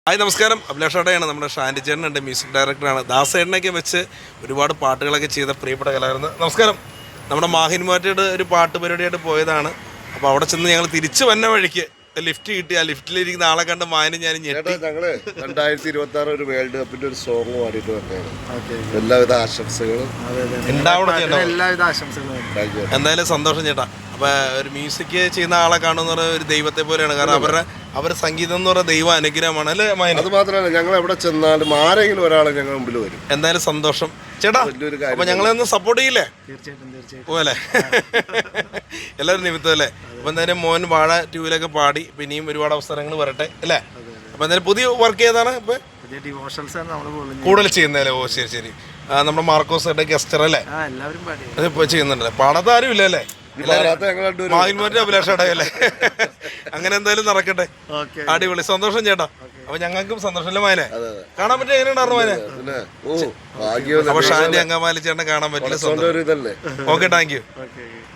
Hi നമസ്കാരം, അഭിലാഷാടയാണ്. നമ്മുടെ ഷാൻഡി ചേട്ടനുണ്ട്, മ്യൂസിക് ഡയറക്ടറാണ്. ദാസേട്ടനൊക്കെ വെച്ച് ഒരുപാട് പാട്ടുകളൊക്കെ ചെയ്ത പ്രിയപ്പെട്ട കലാകാരൻ. നമസ്കാരം. നമ്മുടെ മാഹിൻമാറ്റയുടെ ഒരു പാട്ട് പരിപാടിയായിട്ട് പോയതാണ്. അപ്പോൾ അവിടെ ചെന്ന് ഞങ്ങൾ തിരിച്ചു വന്ന വഴിക്ക് ലിഫ്റ്റ് കിട്ടി. ആ ലിഫ്റ്റിലിരിക്കുന്ന ആളെ കണ്ട് മായനും ഞാനും ഞെട്ടി. ഞങ്ങള് 2026 ഒരു വേൾഡ് കപ്പിന്റെ ഒരു സോങ് പാടിയിട്ട് വന്നതാണ്. എല്ലാവിധ ആശംസകളും ഉണ്ടാവണം ചേട്ടാ. എല്ലാവിധ ആശംസകളും. എന്തായാലും സന്തോഷം ചേട്ടാ. അപ്പോൾ ഒരു മ്യൂസിക് ചെയ്യുന്ന ആളെ കാണുന്ന പറഞ്ഞാൽ ഒരു ദൈവത്തെ പോലെയാണ്. കാരണം അവരുടെ സംഗീതം എന്ന് പറയുന്ന ദൈവ അനുഗ്രഹമാണ് അല്ലേ മായന? അത് മാത്രമല്ല, ഞങ്ങൾ എവിടെ ചെന്നാലും ആരെങ്കിലും ഒരാളെ ഞങ്ങൾ മുമ്പിൽ വരും. എന്തായാലും സന്തോഷം ചേട്ടാ. അപ്പോൾ ഞങ്ങളെ ഒന്ന് സപ്പോർട്ട് ചെയ്യില്ലേ? തീർച്ചയായിട്ടും പോലെ എല്ലാവരും നിമിത്തം അല്ലേ? അപ്പോൾ എന്തായാലും മോൻ വാഴ 2 പാടി. പിന്നെയും ഒരുപാട് അവസരങ്ങൾ വരട്ടെ അല്ലേ? അപ്പോൾ എന്തായാലും പുതിയ വർക്ക് ഏതാണ് ഇപ്പോൾ കൂടുതൽ ചെയ്യുന്നതല്ലേ? ഓ ശരി ശരി. നമ്മുടെ മാർക്കോസ് ഗസ്റ്റർ അല്ലേ? അതിപ്പോൾ ചെയ്യുന്നുണ്ടല്ലേ? പാടാത്ത ആരും ഇല്ല അല്ലേ? മാഹിൻമാരുടെ അഭിലാഷടയല്ലേ? അങ്ങനെ എന്തായാലും നടക്കട്ടെ. അടിപൊളി, സന്തോഷം ചേട്ടാ. അപ്പൊ ഞങ്ങൾക്കും സന്തോഷം. മായനെ കാണാൻ പറ്റിയ എങ്ങനെയുണ്ടായിരുന്നു മായനെ? അപ്പൊ ഷാൻഡി അങ്കമാലി ചേട്ടനെ കാണാൻ പറ്റില്ല. Okay, thank you.